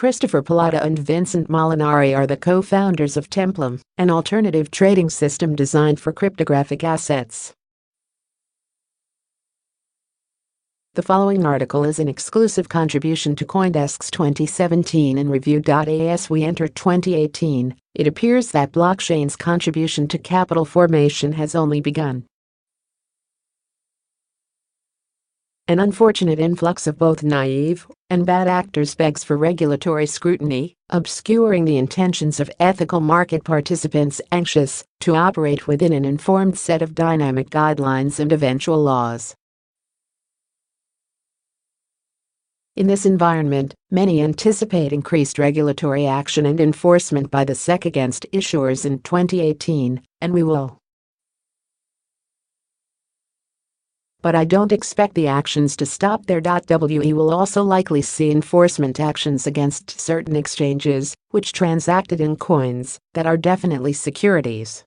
Christopher Pallotta and Vincent Molinari are the co-founders of Templum, an alternative trading system designed for cryptographic assets. The following article is an exclusive contribution to CoinDesk's 2017 and Review.as. We enter 2018. It appears that blockchain's contribution to capital formation has only begun. An unfortunate influx of both naive and bad actors begs for regulatory scrutiny, obscuring the intentions of ethical market participants anxious to operate within an informed set of dynamic guidelines and eventual laws. In this environment, many anticipate increased regulatory action and enforcement by the SEC against issuers in 2018, and we will. But I don't expect the actions to stop there. We will also likely see enforcement actions against certain exchanges, which transacted in coins that are definitely securities.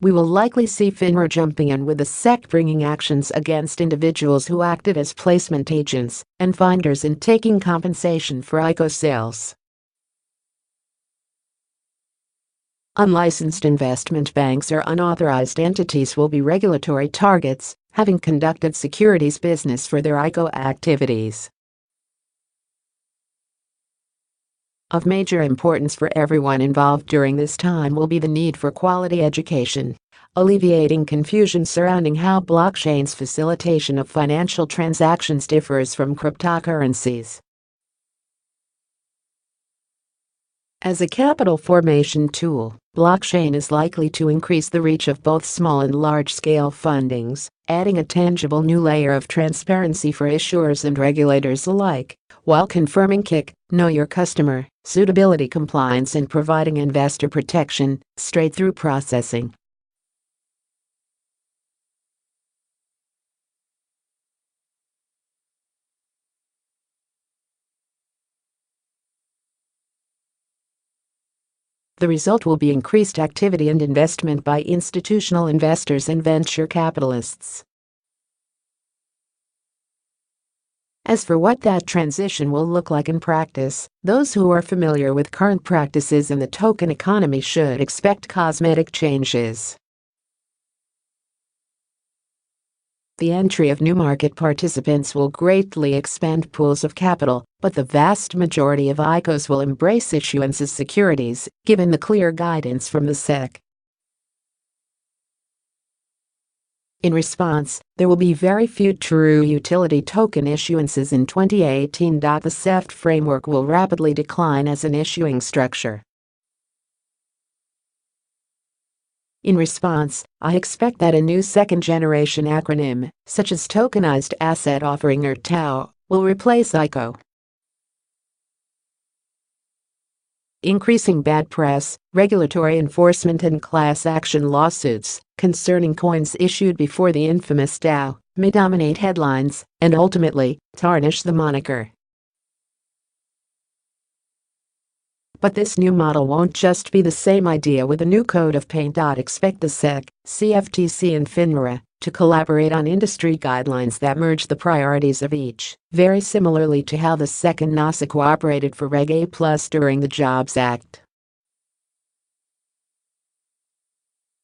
We will likely see FINRA jumping in, with the SEC bringing actions against individuals who acted as placement agents and finders in taking compensation for ICO sales. Unlicensed investment banks or unauthorized entities will be regulatory targets, having conducted securities business for their ICO activities. Of major importance for everyone involved during this time will be the need for quality education, alleviating confusion surrounding how blockchain's facilitation of financial transactions differs from cryptocurrencies. As a capital formation tool, blockchain is likely to increase the reach of both small and large-scale fundings, adding a tangible new layer of transparency for issuers and regulators alike, while confirming KYC, know your customer, suitability compliance and providing investor protection, straight-through processing. The result will be increased activity and investment by institutional investors and venture capitalists. As for what that transition will look like in practice, those who are familiar with current practices in the token economy should expect cosmetic changes. The entry of new market participants will greatly expand pools of capital, but the vast majority of ICOs will embrace issuance as securities, given the clear guidance from the SEC. In response, there will be very few true utility token issuances in 2018. The SEF framework will rapidly decline as an issuing structure. In response, I expect that a new second-generation acronym, such as Tokenized Asset Offering or TAO, will replace ICO. Increasing bad press, regulatory enforcement and class action lawsuits concerning coins issued before the infamous TAO may dominate headlines and ultimately tarnish the moniker. But this new model won't just be the same idea with a new code of paint. Expect the SEC, CFTC and FINRA to collaborate on industry guidelines that merge the priorities of each, very similarly to how the SEC and NASA cooperated for Reg A+ during the Jobs Act.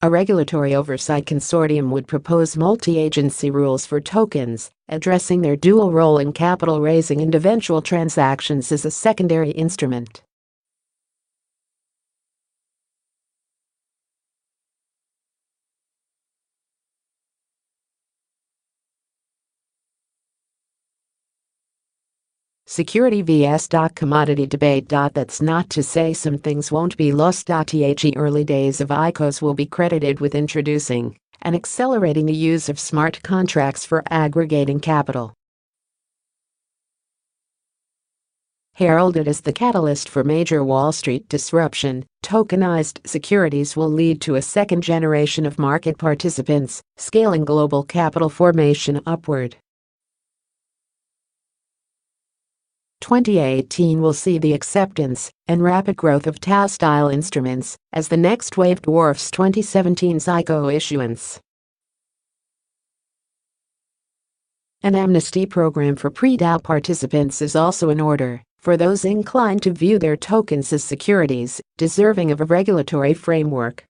A regulatory oversight consortium would propose multi-agency rules for tokens, addressing their dual role in capital raising and eventual transactions as a secondary instrument. Security vs. commodity debate. That's not to say some things won't be lost. The early days of ICOs will be credited with introducing and accelerating the use of smart contracts for aggregating capital. Heralded as the catalyst for major Wall Street disruption, tokenized securities will lead to a second generation of market participants, scaling global capital formation upward. 2018 will see the acceptance and rapid growth of TAO-style instruments as the next wave dwarfs 2017's ICO issuance. An amnesty program for pre-TAO participants is also in order for those inclined to view their tokens as securities deserving of a regulatory framework.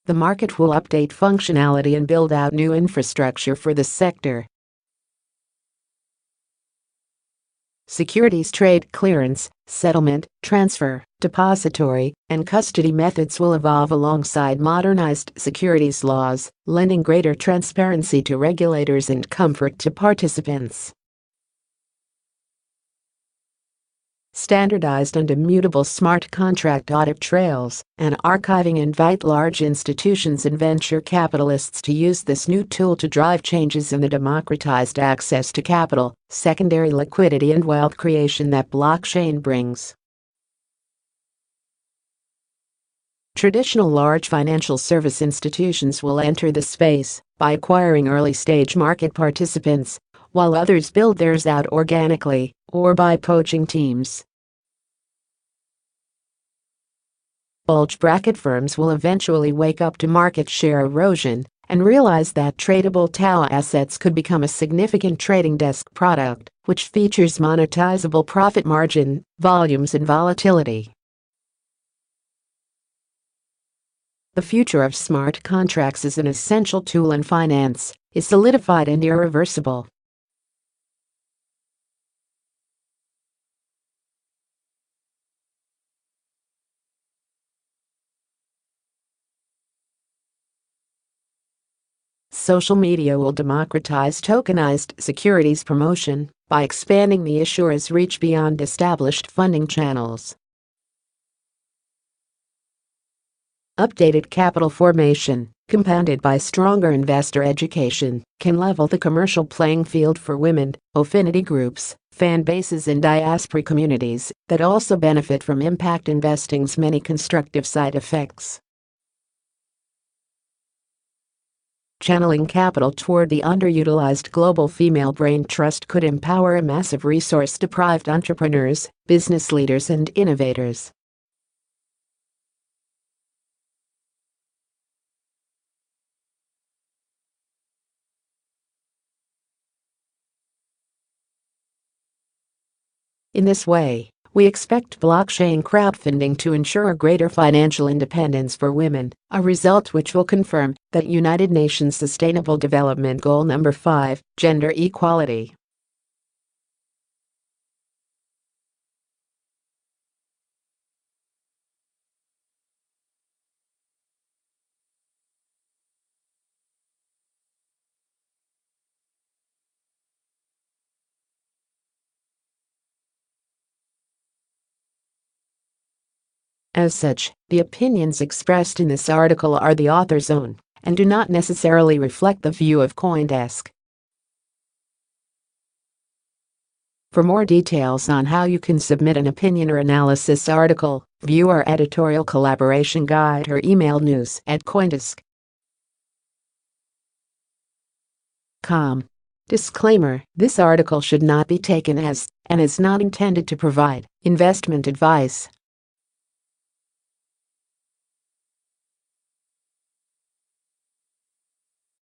The market will update functionality and build out new infrastructure for the sector. Securities trade clearance, settlement, transfer, depository, and custody methods will evolve alongside modernized securities laws, lending greater transparency to regulators and comfort to participants. Standardized and immutable smart contract audit trails and archiving invite large institutions and venture capitalists to use this new tool to drive changes in the democratized access to capital, secondary liquidity, and wealth creation that blockchain brings. Traditional large financial service institutions will enter the space by acquiring early-stage market participants, while others build theirs out organically or by poaching teams. Bulge bracket firms will eventually wake up to market share erosion and realize that tradable TAO assets could become a significant trading desk product, which features monetizable profit margin, volumes, and volatility. The future of smart contracts as an essential tool in finance is solidified and irreversible. Social media will democratize tokenized securities promotion by expanding the issuer's reach beyond established funding channels. Updated capital formation, compounded by stronger investor education, can level the commercial playing field for women, affinity groups, fan bases, and diaspora communities that also benefit from impact investing's many constructive side effects. Channeling capital toward the underutilized global female brain trust could empower a massive resource-deprived entrepreneurs, business leaders, and innovators. In this way, we expect blockchain crowdfunding to ensure greater financial independence for women, a result which will confirm that United Nations Sustainable Development Goal number 5, gender equality. As such, the opinions expressed in this article are the author's own and do not necessarily reflect the view of CoinDesk. For more details on how you can submit an opinion or analysis article, view our editorial collaboration guide or email news@coindesk.com. Disclaimer: this article should not be taken as, and is not intended to provide, investment advice.